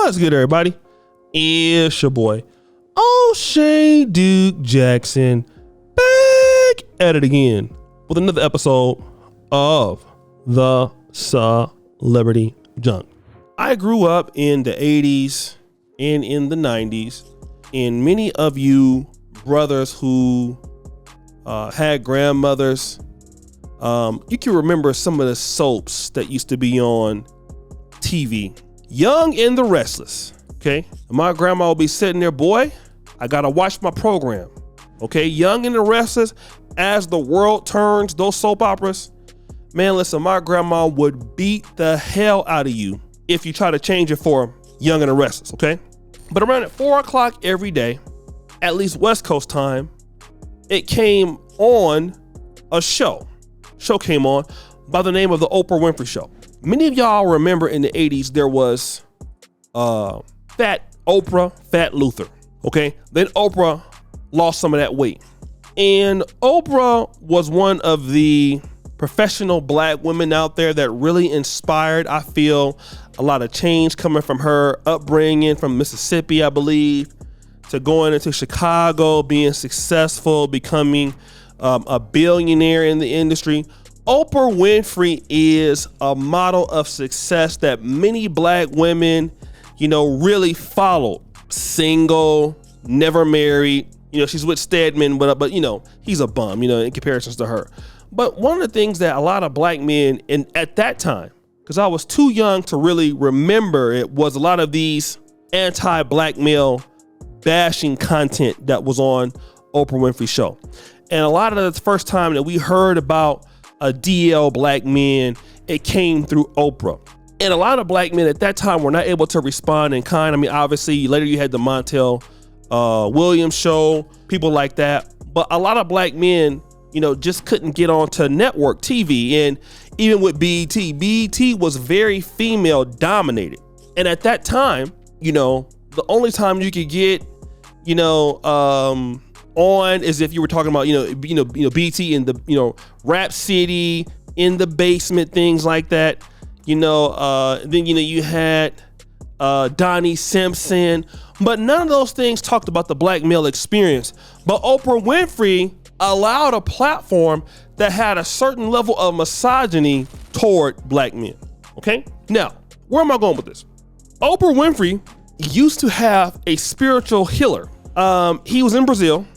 What's good, everybody? It's your boy, O'Shea Duke Jackson, back at it again with another episode of the Celebrity Junk. I grew up in the 80s and in the 90s, and many of you brothers who had grandmothers, you can remember some of the soaps that used to be on TV. Young and the Restless, okay? My grandma would be sitting there, boy, I gotta watch my program, okay? Young and the Restless, As the World Turns, those soap operas. Man, listen, my grandma would beat the hell out of you if you try to change it for Young and the Restless, okay? But around at 4 o'clock every day, at least West Coast time, it came on a show. Show came on by the name of the Oprah Winfrey Show. Many of y'all remember in the 80s, there was Fat Oprah, Fat Luther, okay? Then Oprah lost some of that weight. And Oprah was one of the professional black women out there that really inspired, I feel, a lot of change coming from her upbringing from Mississippi, I believe, to going into Chicago, being successful, becoming a billionaire in the industry. Oprah Winfrey is a model of success that many black women, really followed. Single, never married. She's with Stedman, but he's a bum, in comparisons to her. But one of the things that a lot of black men, and at that time, because I was too young to really remember it, was a lot of these anti-black male bashing content that was on Oprah Winfrey Show. And a lot of the first time that we heard about a DL black man, it came through Oprah. And a lot of black men at that time were not able to respond in kind. I mean, obviously, later you had the Montel Williams show, people like that. But a lot of black men, just couldn't get onto network TV. And even with BET was very female dominated. And at that time, the only time you could get, on is if you were talking about, BT in the, Rap City, In the Basement, things like that. Then, you had Donnie Simpson, but none of those things talked about the black male experience. But Oprah Winfrey allowed a platform that had a certain level of misogyny toward black men. Okay. Now, where am I going with this? Oprah Winfrey used to have a spiritual healer. He was in Brazil,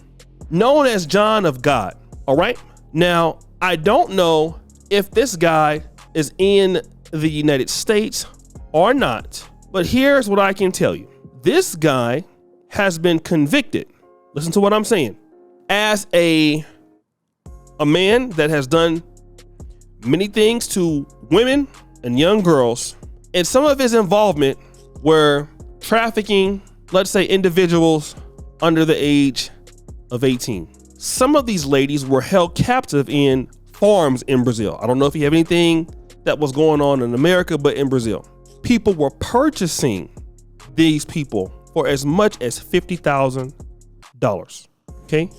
known as John of God. All right. Now, I don't know if this guy is in the United States or not, but here's what I can tell you. This guy has been convicted. Listen to what I'm saying. As a man that has done many things to women and young girls, and some of his involvement were trafficking, let's say, individuals under the age of 18. Some of these ladies were held captive in farms in Brazil. I don't know if you have anything that was going on in America, but in Brazil, people were purchasing these people for as much as $50,000. Okay.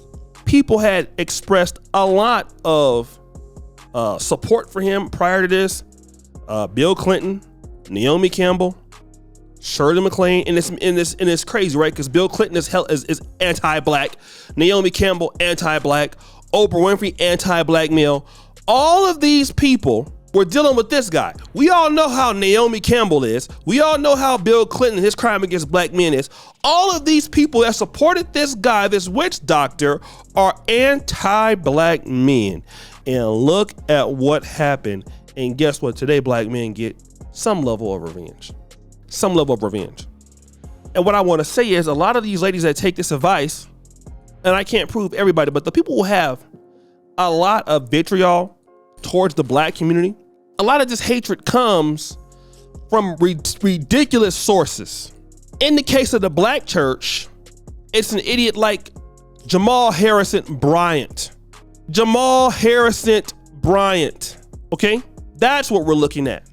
People had expressed a lot of support for him prior to this. Bill Clinton, Naomi Campbell, Shirley MacLaine, and it's crazy, right? Because Bill Clinton is anti-black, Naomi Campbell anti-black, Oprah Winfrey anti-black male. All of these people were dealing with this guy. We all know how Naomi Campbell is. We all know how Bill Clinton, his crime against black men is. All of these people that supported this guy, this witch doctor, are anti-black men. And look at what happened. And guess what? Today, black men get some level of revenge. Some level of revenge. And what I want to say is a lot of these ladies that take this advice, and I can't prove everybody, but the people who have a lot of vitriol towards the black community, a lot of this hatred comes from ridiculous sources. In the case of the black church, it's an idiot like Jamal Harrison Bryant. Jamal Harrison Bryant. Okay? That's what we're looking at.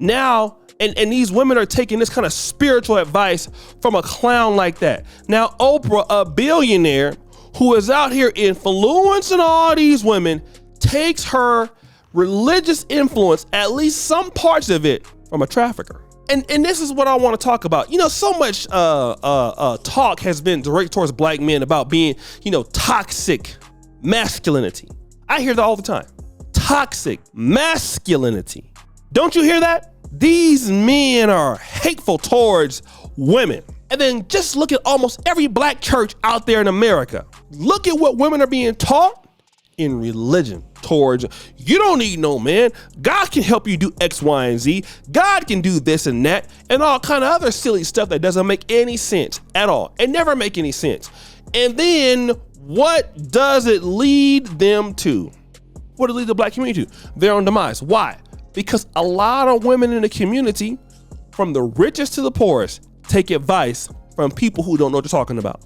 Now, and these women are taking this kind of spiritual advice from a clown like that. Now, Oprah, a billionaire who is out here influencing all these women, takes her religious influence, at least some parts of it, from a trafficker. And this is what I want to talk about. You know, so much talk has been directed towards black men about being, you know, toxic masculinity. I hear that all the time. Toxic masculinity. Don't you hear that? These men are hateful towards women. And then just look at almost every black church out there in America. Look at what women are being taught in religion towards, you don't need no man. God can help you do X, Y, and Z. God can do this and that and all kind of other silly stuff that doesn't make any sense at all. It never make any sense. And then what does it lead them to? What does it lead the black community to? Their own demise. Why? Because a lot of women in the community, from the richest to the poorest, take advice from people who don't know what they're talking about.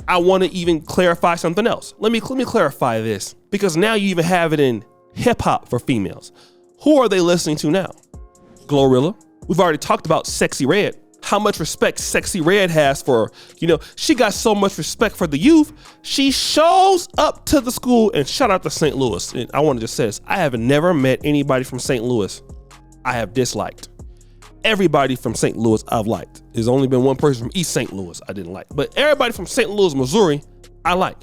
I want to even clarify something else. Let me clarify this, because now you even have it in hip hop for females. Who are they listening to now? Glorilla. We've already talked about Sexy Red. How much respect Sexy Red has for, you know, she got so much respect for the youth. She shows up to the school, and shout out to St. Louis. And I want to just say this. I have never met anybody from St. Louis I have disliked. Everybody from St. Louis I've liked. There's only been one person from East St. Louis I didn't like. But everybody from St. Louis, Missouri, I like.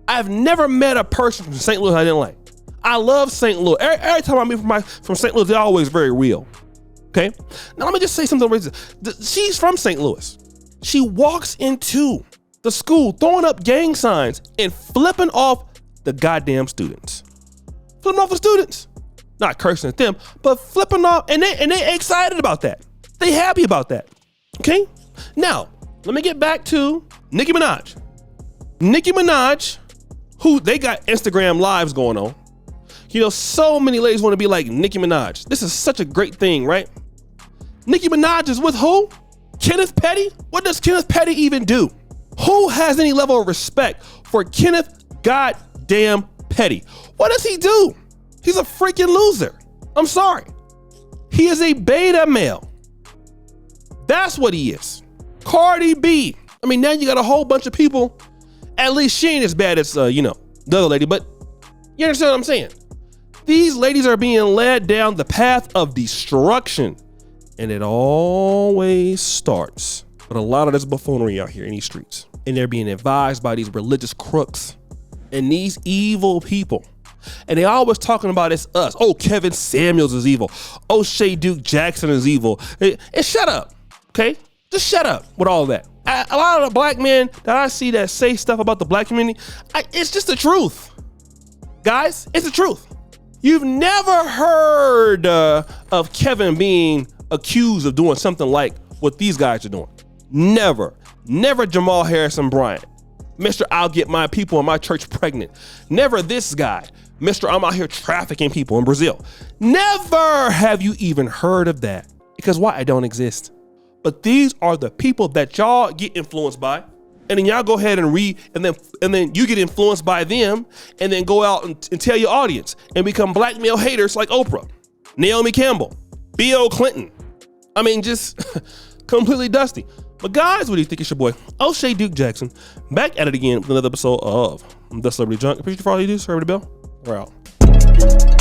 I've never met a person from St. Louis I didn't like. I love St. Louis. Every time I meet from St. Louis, they're always very real. Okay? Now let me just say something. She's from St. Louis. She walks into the school throwing up gang signs and flipping off the goddamn students. Flipping off the students. Not cursing at them, but flipping off, and they excited about that. They happy about that. Okay? Now, let me get back to Nicki Minaj. Nicki Minaj, who they got Instagram lives going on. You know, so many ladies want to be like Nicki Minaj. This is such a great thing, right? Nicki Minaj is with who? Kenneth Petty? What does Kenneth Petty even do? Who has any level of respect for Kenneth goddamn Petty? What does he do? He's a freaking loser. I'm sorry. He is a beta male. That's what he is. Cardi B. I mean, now you got a whole bunch of people. At least she ain't as bad as, you know, the other lady, but you understand what I'm saying? These ladies are being led down the path of destruction. And it always starts with a lot of this buffoonery out here in these streets. And they're being advised by these religious crooks and these evil people. And they always talking about it's us. Oh, Kevin Samuels is evil. Oh, Shay Duke Jackson is evil. And shut up, okay? Just shut up with all that. A lot of the black men that I see that say stuff about the black community, it's just the truth. Guys, it's the truth. You've never heard of Kevin being accused of doing something like what these guys are doing. Never. Never Jamal Harrison Bryant. Mr. I'll get my people in my church pregnant. Never this guy. Mr. I'm out here trafficking people in Brazil. Never have you even heard of that. Because why? I don't exist. But these are the people that y'all get influenced by. And then y'all go ahead and read, and then you get influenced by them, and then go out and tell your audience and become black male haters like Oprah, Naomi Campbell, Bill Clinton. I mean, just completely dusty. But guys, what do you think? It's your boy, O'Shea Duke Jackson, back at it again with another episode of The Celebrity Junk. Appreciate you for all you do. Serve the bell. We're out.